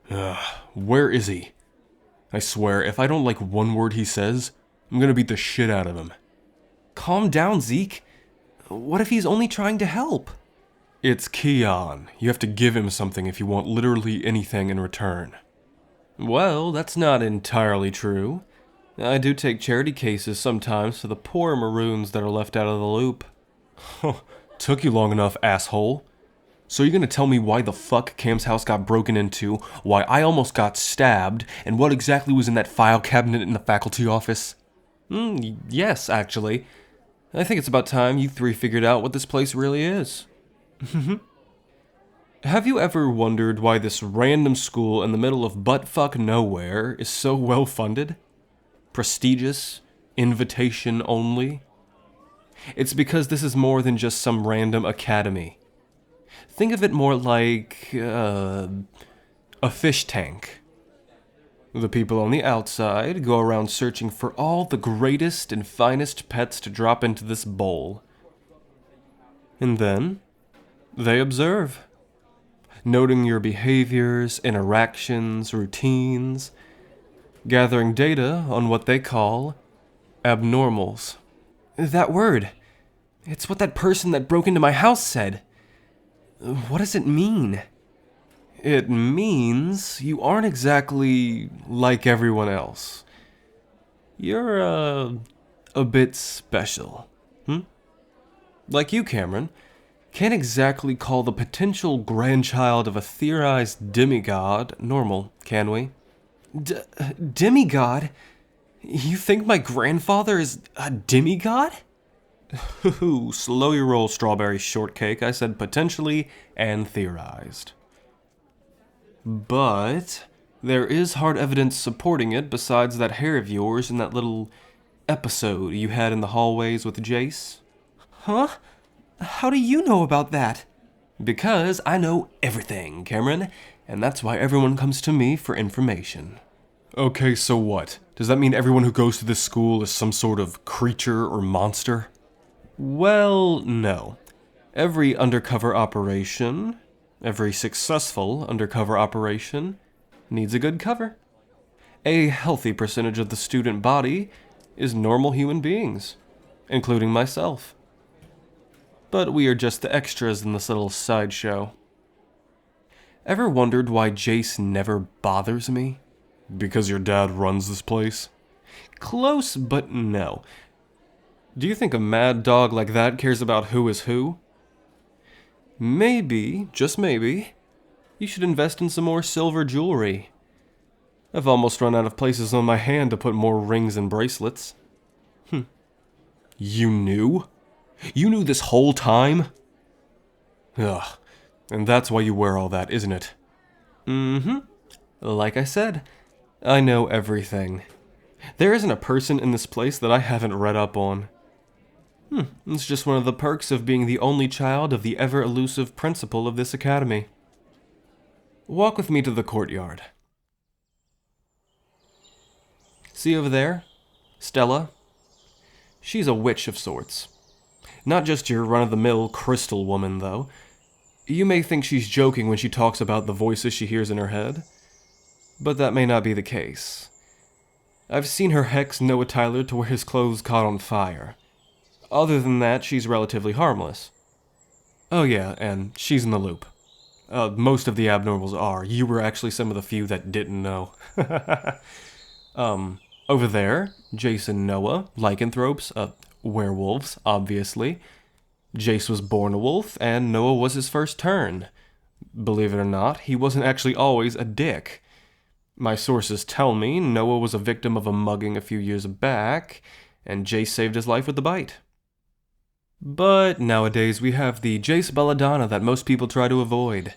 Where is he? I swear, if I don't like one word he says, I'm gonna beat the shit out of him. Calm down, Zeke. What if he's only trying to help? It's Keon. You have to give him something if you want literally anything in return. Well, that's not entirely true. I do take charity cases sometimes for the poor maroons that are left out of the loop. Took you long enough, asshole. So you're gonna tell me why the fuck Cam's house got broken into, why I almost got stabbed, and what exactly was in that file cabinet in the faculty office? Yes, actually. I think it's about time you three figured out what this place really is. Have you ever wondered why this random school in the middle of buttfuck nowhere is so well funded? Prestigious? Invitation only? It's because this is more than just some random academy. Think of it more like a fish tank. The people on the outside go around searching for all the greatest and finest pets to drop into this bowl. And then they observe, noting your behaviors, interactions, routines, gathering data on what they call abnormals. That word. It's what that person that broke into my house said. What does it mean? It means you aren't exactly like everyone else. You're, a bit special. Like you, Cameron, can't exactly call the potential grandchild of a theorized demigod normal, can we? Demigod? You think my grandfather is a demigod? Ooh, slow your roll, strawberry shortcake. I said potentially and theorized. But there is hard evidence supporting it besides that hair of yours and that little episode you had in the hallways with Jace. Huh? How do you know about that? Because I know everything, Cameron, and that's why everyone comes to me for information. Okay, so what? Does that mean everyone who goes to this school is some sort of creature or monster? Well, no. Every undercover operation, every successful undercover operation, needs a good cover. A healthy percentage of the student body is normal human beings, including myself. But we are just the extras in this little sideshow. Ever wondered why Jace never bothers me? Because your dad runs this place? Close, but no. Do you think a mad dog like that cares about who is who? Maybe, just maybe, you should invest in some more silver jewelry. I've almost run out of places on my hand to put more rings and bracelets. You knew? You knew this whole time? Ugh, and that's why you wear all that, isn't it? Like I said, I know everything. There isn't a person in this place that I haven't read up on. It's just one of the perks of being the only child of the ever-elusive principal of this academy. Walk with me to the courtyard. See over there? Stella? She's a witch of sorts. Not just your run-of-the-mill crystal woman, though. You may think she's joking when she talks about the voices she hears in her head, but that may not be the case. I've seen her hex Noah Tyler to where his clothes caught on fire. Other than that, she's relatively harmless. Oh yeah, and she's in the loop. Most of the abnormals are. You were actually some of the few that didn't know. Over there, Jason Noah, lycanthropes, werewolves, obviously. Jace was born a wolf, and Noah was his first turn. Believe it or not, he wasn't actually always a dick. My sources tell me Noah was a victim of a mugging a few years back, and Jace saved his life with the bite. But nowadays we have the Jace Belladonna that most people try to avoid.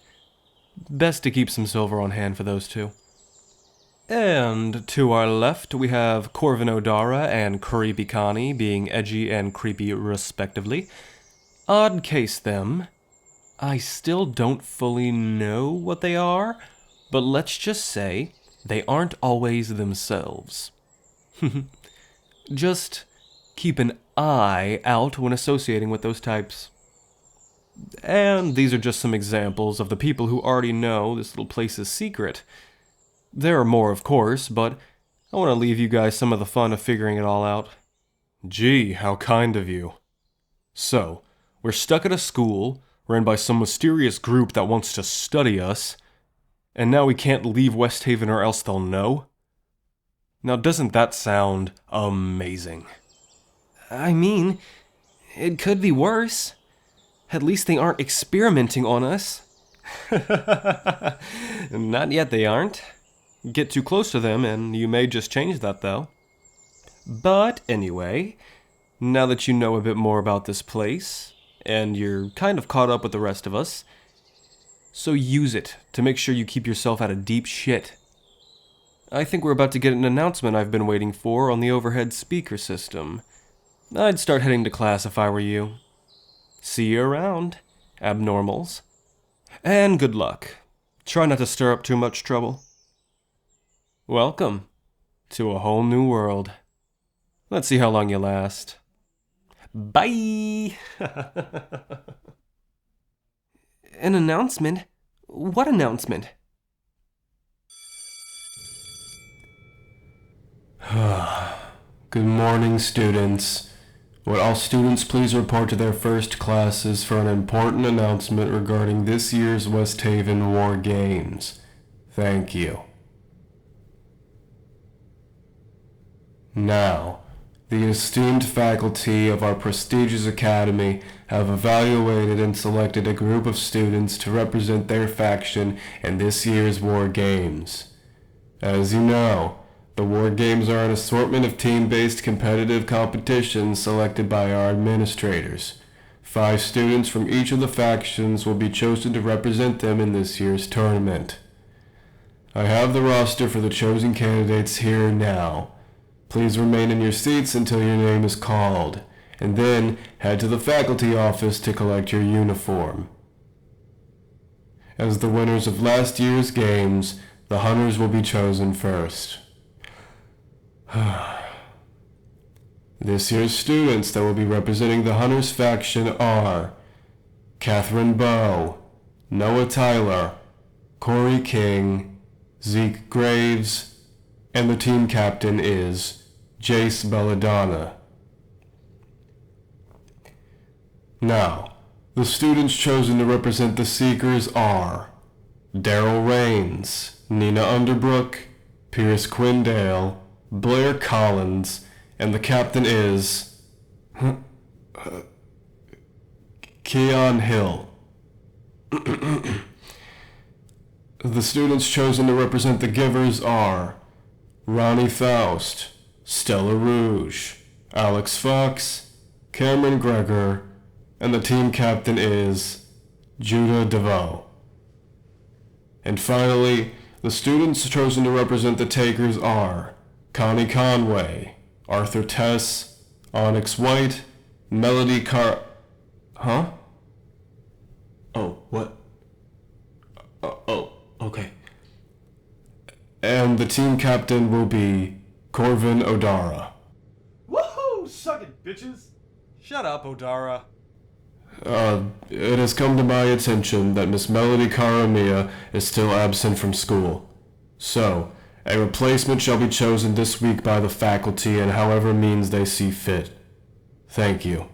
Best to keep some silver on hand for those two. And to our left we have Corvin O'Dara and Creepy Connie being edgy and creepy respectively. Odd case them. I still don't fully know what they are, but let's just say they aren't always themselves. Just keep an eye out when associating with those types. And these are just some examples of the people who already know this little place is secret. There are more, of course, but I want to leave you guys some of the fun of figuring it all out. Gee, how kind of you. So, we're stuck at a school ran by some mysterious group that wants to study us, and now we can't leave Westhaven or else they'll know? Now, doesn't that sound amazing? I mean, it could be worse. At least they aren't experimenting on us. Not yet, they aren't. Get too close to them, and you may just change that, though. But anyway, now that you know a bit more about this place, and you're kind of caught up with the rest of us, so use it to make sure you keep yourself out of deep shit. I think we're about to get an announcement I've been waiting for on the overhead speaker system. I'd start heading to class if I were you. See you around, abnormals. And good luck. Try not to stir up too much trouble. Welcome to a whole new world. Let's see how long you last. Bye! An announcement? What announcement? Good morning, students. Would all students please report to their first classes for an important announcement regarding this year's Westhaven War Games? Thank you. Now, the esteemed faculty of our prestigious academy have evaluated and selected a group of students to represent their faction in this year's War Games. As you know, the War Games are an assortment of team-based competitive competitions selected by our administrators. 5 students from each of the factions will be chosen to represent them in this year's tournament. I have the roster for the chosen candidates here now. Please remain in your seats until your name is called, and then head to the faculty office to collect your uniform. As the winners of last year's games, the hunters will be chosen first. This year's students that will be representing the hunters faction are Catherine Bowe, Noah Tyler, Corey King, Zeke Graves, and the team captain is Jace Belladonna. Now, the students chosen to represent the Seekers are Daryl Rains, Nina Underbrook, Pierce Quindale, Blair Collins, and the captain is Keon Hill. The students chosen to represent the Givers are Ronnie Faust, Stella Rouge, Alex Fox, Cameron Gregor, and the team captain is Judah DeVoe. And finally, the students chosen to represent the Takers are Connie Conway, Arthur Tess, Onyx White, Melody Huh? Oh, what? Okay. And the team captain will be Corvin O'Dara. Woohoo! Suck it, bitches! Shut up, O'Dara. It has come to my attention that Miss Melody Karamia is still absent from school. So, a replacement shall be chosen this week by the faculty in however means they see fit. Thank you.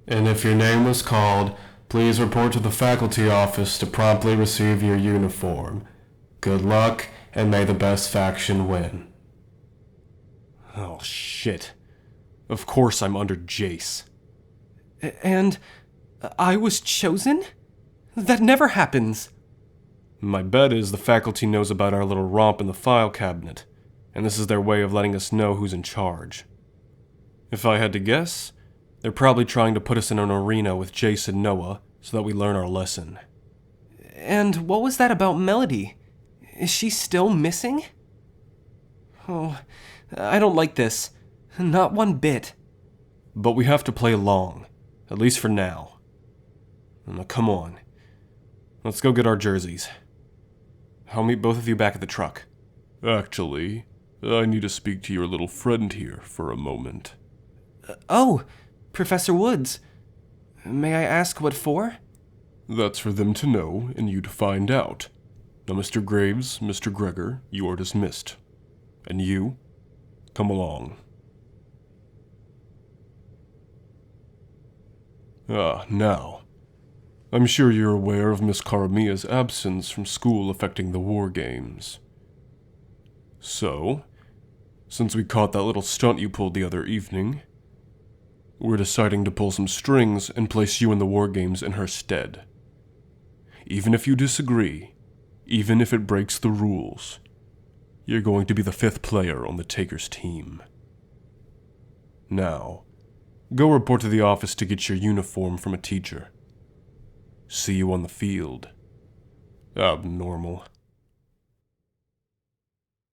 And if your name was called, please report to the faculty office to promptly receive your uniform. Good luck, and may the best faction win. Oh, shit. Of course I'm under Jace. And I was chosen? That never happens. My bet is the faculty knows about our little romp in the file cabinet, and this is their way of letting us know who's in charge. If I had to guess, they're probably trying to put us in an arena with Jace and Noah so that we learn our lesson. And what was that about Melody? Is she still missing? Oh, I don't like this. Not one bit. But we have to play along, at least for now. Now, come on. Let's go get our jerseys. I'll meet both of you back at the truck. Actually, I need to speak to your little friend here for a moment. Oh, Professor Woods. May I ask what for? That's for them to know and you to find out. Now, Mr. Graves, Mr. Gregor, you are dismissed. And you, come along. Now, I'm sure you're aware of Miss Karamia's absence from school affecting the war games. So, since we caught that little stunt you pulled the other evening, we're deciding to pull some strings and place you in the war games in her stead. Even if you disagree, even if it breaks the rules, you're going to be the 5th player on the Takers team. Now, go report to the office to get your uniform from a teacher. See you on the field. Abnormal.